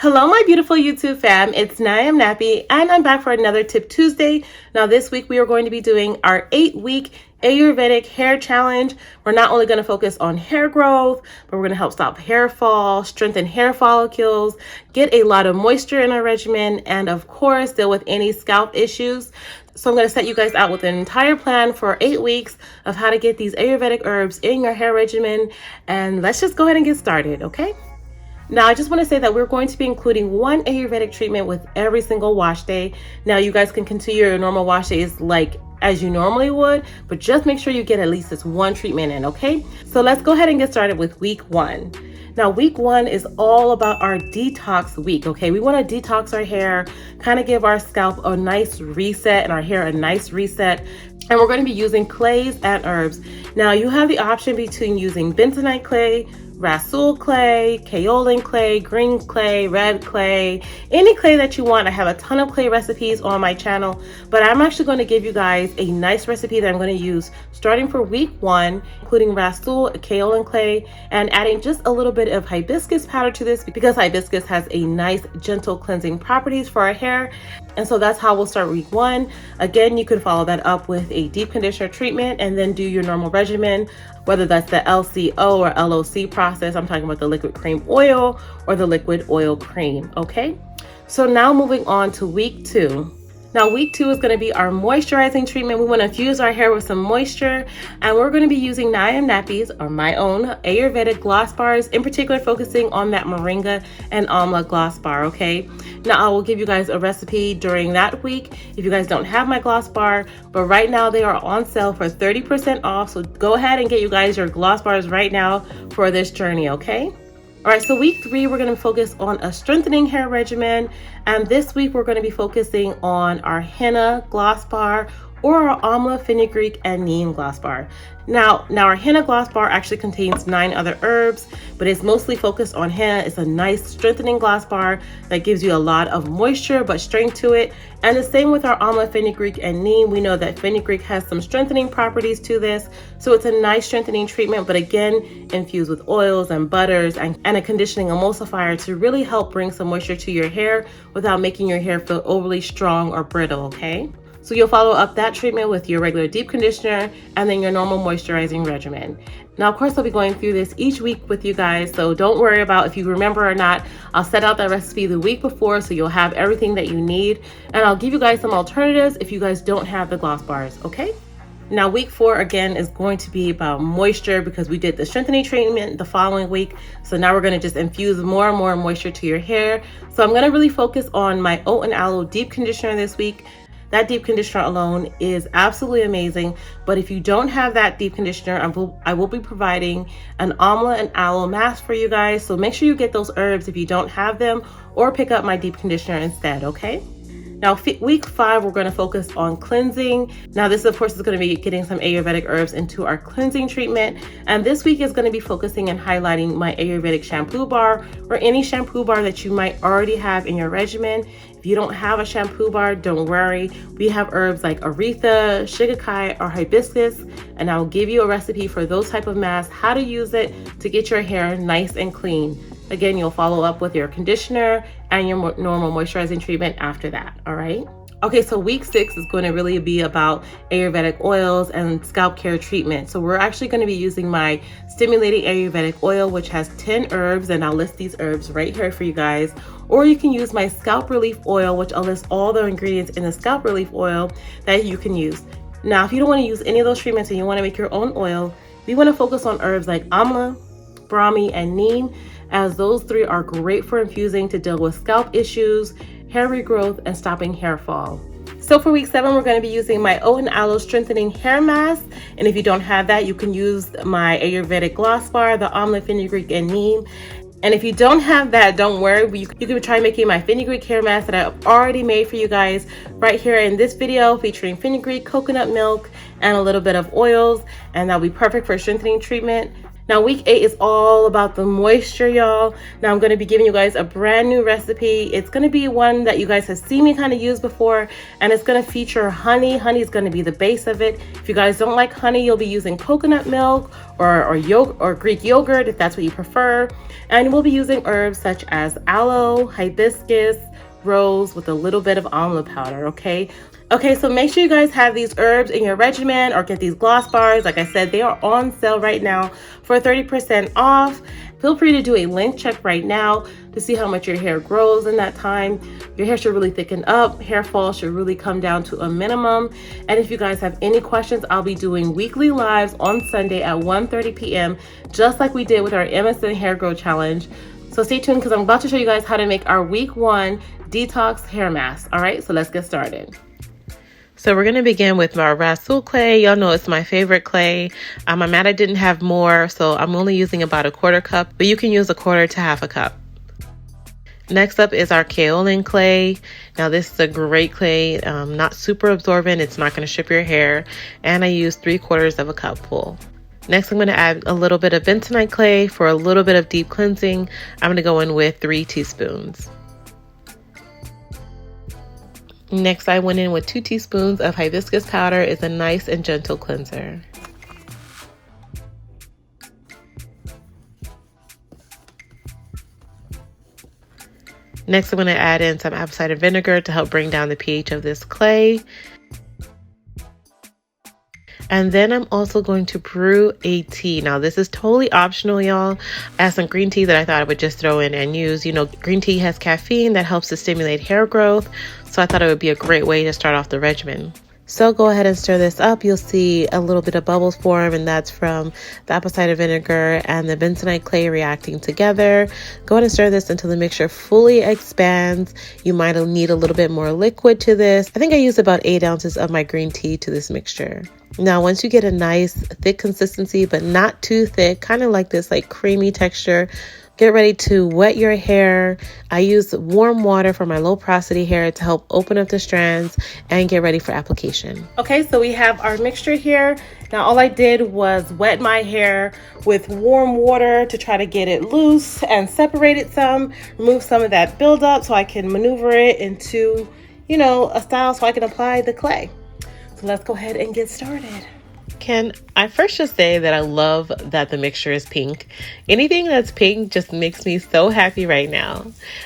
Hello, my beautiful YouTube fam. It's NowIamNappy, and I'm back for another Tip Tuesday. Now, this week we are going to be doing our 8-week Ayurvedic hair challenge. We're not only going to focus on hair growth, but we're going to help stop hair fall, strengthen hair follicles, get a lot of moisture in our regimen, and of course, deal with any scalp issues. So I'm going to set you guys out with an entire plan for 8 weeks of how to get these Ayurvedic herbs in your hair regimen. And let's just go ahead and get started, okay? Now, I just want to say that we're going to be including one Ayurvedic treatment with every single wash day. Now, you guys can continue your normal wash days like as you normally would, but just make sure you get at least this one treatment in, okay? So let's go ahead and get started with week 1. Now, week 1 is all about our detox week, okay? We want to detox our hair, kind of give our scalp a nice reset and our hair a nice reset. And we're going to be using clays and herbs. Now, you have the option between using Bentonite clay, Rhassoul Clay, Kaolin Clay, green clay, red clay, any clay that you want. I have a ton of clay recipes on my channel, but I'm actually going to give you guys a nice recipe that I'm going to use starting for week 1, including Rhassoul, Kaolin Clay, and adding just a little bit of hibiscus powder to this because hibiscus has a nice gentle cleansing properties for our hair. And so that's how we'll start week 1. Again, you can follow that up with a deep conditioner treatment and then do your normal regimen, whether that's the LCO or LOC process. I'm talking about the liquid cream oil or the liquid oil cream, okay? So now moving on to week 2. Now, week 2 is going to be our moisturizing treatment. We want to infuse our hair with some moisture, and we're going to be using NowIamNappy's, or my own Ayurvedic gloss bars, in particular focusing on that moringa and amla gloss bar, okay? Now, I will give you guys a recipe during that week if you guys don't have my gloss bar, but right now they are on sale for 30% off, so go ahead and get you guys your gloss bars right now for this journey, okay? All right, so week 3, we're going to focus on a strengthening hair regimen. And this week, we're going to be focusing on our henna gloss bar or our amla, fenugreek, and neem gloss bar. Now our henna gloss bar actually contains 9 other herbs, but it's mostly focused on henna. It's a nice strengthening gloss bar that gives you a lot of moisture but strength to it. And the same with our amla, fenugreek, and neem. We know that fenugreek has some strengthening properties to this, so it's a nice strengthening treatment, but again, infused with oils and butters and a conditioning emulsifier to really help bring some moisture to your hair without making your hair feel overly strong or brittle, okay? So you'll follow up that treatment with your regular deep conditioner and then your normal moisturizing regimen. Now, of course, I'll be going through this each week with you guys, so don't worry about if you remember or not. I'll set out that recipe the week before so you'll have everything that you need, and I'll give you guys some alternatives if you guys don't have the gloss bars, okay? Now, week 4, again, is going to be about moisture because we did the strengthening treatment the following week. So now we're going to just infuse more and more moisture to your hair. So I'm going to really focus on my oat and aloe deep conditioner this week. That deep conditioner alone is absolutely amazing. But if you don't have that deep conditioner, I will be providing an amla and aloe mask for you guys. So make sure you get those herbs if you don't have them, or pick up my deep conditioner instead, okay? Now, week 5, we're going to focus on cleansing. Now, this, of course, is going to be getting some Ayurvedic herbs into our cleansing treatment. And this week is going to be focusing and highlighting my Ayurvedic shampoo bar or any shampoo bar that you might already have in your regimen. If you don't have a shampoo bar, don't worry. We have herbs like aretha, shigekai, or hibiscus, and I'll give you a recipe for those type of masks, how to use it to get your hair nice and clean. Again, you'll follow up with your conditioner and your normal moisturizing treatment after that, all right? Okay, so week 6 is going to really be about Ayurvedic oils and scalp care treatment. So we're actually going to be using my stimulating Ayurvedic oil, which has 10 herbs, and I'll list these herbs right here for you guys. Or you can use my scalp relief oil, which I'll list all the ingredients in the scalp relief oil that you can use. Now, if you don't want to use any of those treatments and you want to make your own oil, we want to focus on herbs like amla, brahmi, and neem, as those 3 are great for infusing to deal with scalp issues, hair regrowth, and stopping hair fall. So for week 7, we're going to be using my oat and aloe strengthening hair mask. And if you don't have that, you can use my Ayurvedic gloss bar, the amla, fenugreek, and neem. And if you don't have that, don't worry. You can try making my fenugreek hair mask that I've already made for you guys right here in this video, featuring fenugreek, coconut milk, and a little bit of oils. And that'll be perfect for strengthening treatment. Now, week 8 is all about the moisture, y'all. Now, I'm going to be giving you guys a brand new recipe. It's going to be one that you guys have seen me kind of use before, and it's going to feature honey. Honey is going to be the base of it. If you guys don't like honey, you'll be using coconut milk or Greek yogurt if that's what you prefer. And we'll be using herbs such as aloe, hibiscus, rose with a little bit of amla powder, okay? Okay, so make sure you guys have these herbs in your regimen or get these gloss bars. Like I said, they are on sale right now for 30% off. Feel free to do a length check right now to see how much your hair grows in that time. Your hair should really thicken up. Hair fall should really come down to a minimum. And if you guys have any questions, I'll be doing weekly lives on Sunday at 1:30 p.m. just like we did with our MSN Hair Grow Challenge. So stay tuned because I'm about to show you guys how to make our week 1 detox hair mask. All right, so let's get started. So we're going to begin with my Rhassoul Clay. Y'all know it's my favorite clay. I'm mad I didn't have more, so I'm only using about a 1/4 cup, but you can use 1/4 to 1/2 cup. Next up is our Kaolin Clay. Now this is a great clay, not super absorbent. It's not going to strip your hair, and I use 3/4 cup full. Next, I'm going to add a little bit of Bentonite clay for a little bit of deep cleansing. I'm going to go in with 3 teaspoons. Next, I went in with 2 teaspoons of hibiscus powder. It's a nice and gentle cleanser. Next, I'm going to add in some apple cider vinegar to help bring down the pH of this clay. And then I'm also going to brew a tea. Now, this is totally optional, y'all. I have some green tea that I thought I would just throw in and use. You know, green tea has caffeine that helps to stimulate hair growth. So I thought it would be a great way to start off the regimen. So go ahead and stir this up. You'll see a little bit of bubbles form, and that's from the apple cider vinegar and the bentonite clay reacting together. Go ahead and stir this until the mixture fully expands. You might need a little bit more liquid to this. I think I used about 8 ounces of my green tea to this mixture. Now, once you get a nice thick consistency, but not too thick, kind of like this like creamy texture, get ready to wet your hair. I use warm water for my low porosity hair to help open up the strands and get ready for application. Okay, so we have our mixture here. Now, all I did was wet my hair with warm water to try to get it loose and separate it some, remove some of that buildup so I can maneuver it into, you know, a style so I can apply the clay. So let's go ahead and get started. Can I first just say that I love that the mixture is pink. Anything that's pink just makes me so happy right now.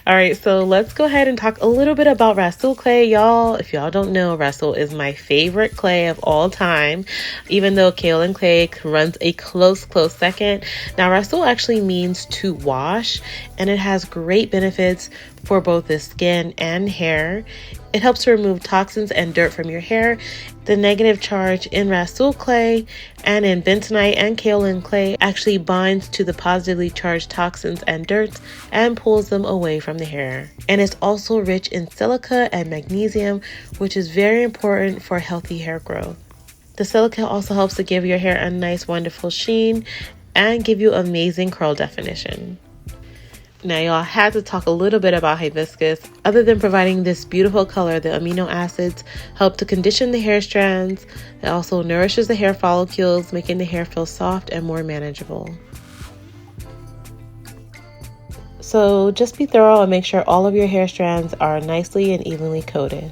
All right, so let's go ahead and talk a little bit about Rhassoul Clay. Y'all, if y'all don't know, Rhassoul is my favorite clay of all time, even though Kaolin Clay runs a close second. Now, Rhassoul actually means to wash, and it has great benefits for both the skin and hair. It helps to remove toxins and dirt from your hair. The negative charge in Rhassoul Clay and in Bentonite and Kaolin Clay actually binds to the positively charged toxins and dirt and pulls them away from the hair. And it's also rich in silica and magnesium, which is very important for healthy hair growth. The silica also helps to give your hair a nice, wonderful sheen and give you amazing curl definition. Now, y'all, had to talk a little bit about hibiscus. Other than providing this beautiful color, the amino acids help to condition the hair strands. It also nourishes the hair follicles, making the hair feel soft and more manageable. So just be thorough and make sure all of your hair strands are nicely and evenly coated.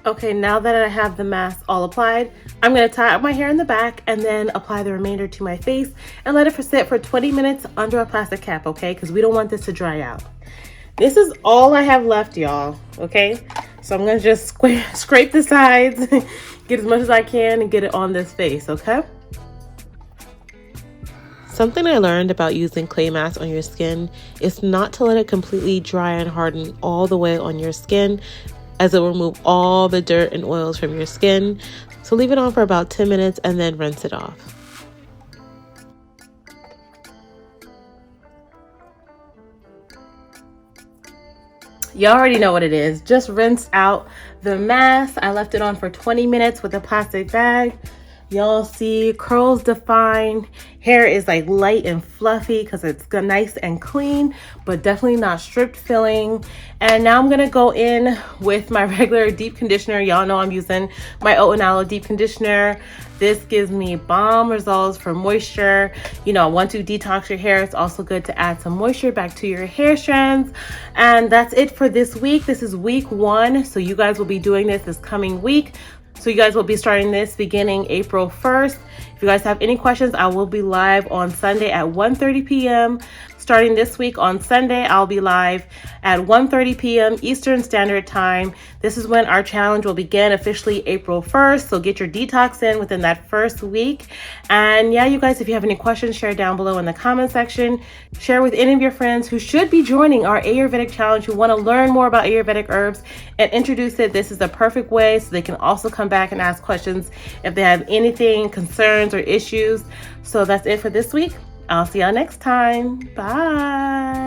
Okay, now that I have the mask all applied, I'm going to tie up my hair in the back and then apply the remainder to my face and let it sit for 20 minutes under a plastic cap, okay? Because we don't want this to dry out. This is all I have left, y'all, okay? So I'm going to just scrape the sides, get as much as I can, and get it on this face, okay? Something I learned about using clay masks on your skin is not to let it completely dry and harden all the way on your skin, as it will remove all the dirt and oils from your skin. So leave it on for about 10 minutes and then rinse it off. You already know what it is. Just rinse out the mask. I left it on for 20 minutes with a plastic bag. Y'all see curls defined, hair is like light and fluffy because it's nice and clean, but definitely not stripped filling. And now I'm gonna go in with my regular deep conditioner. Y'all know I'm using my oat and aloe deep conditioner. This gives me bomb results for moisture. You know, once you detox your hair, it's also good to add some moisture back to your hair strands. And that's it for this week. This is week 1, so you guys will be doing this coming week. So you guys will be starting this beginning April 1st. If you guys have any questions, I will be live on Sunday at 1:30 p.m. Starting this week on Sunday, I'll be live at 1:30 p.m. Eastern Standard Time. This is when our challenge will begin officially April 1st. So get your detox in within that first week. And yeah, you guys, if you have any questions, share down below in the comment section. Share with any of your friends who should be joining our Ayurvedic challenge, who want to learn more about Ayurvedic herbs and introduce it. This is the perfect way so they can also come back and ask questions if they have anything, concerns or issues. So that's it for this week. I'll see y'all next time. Bye.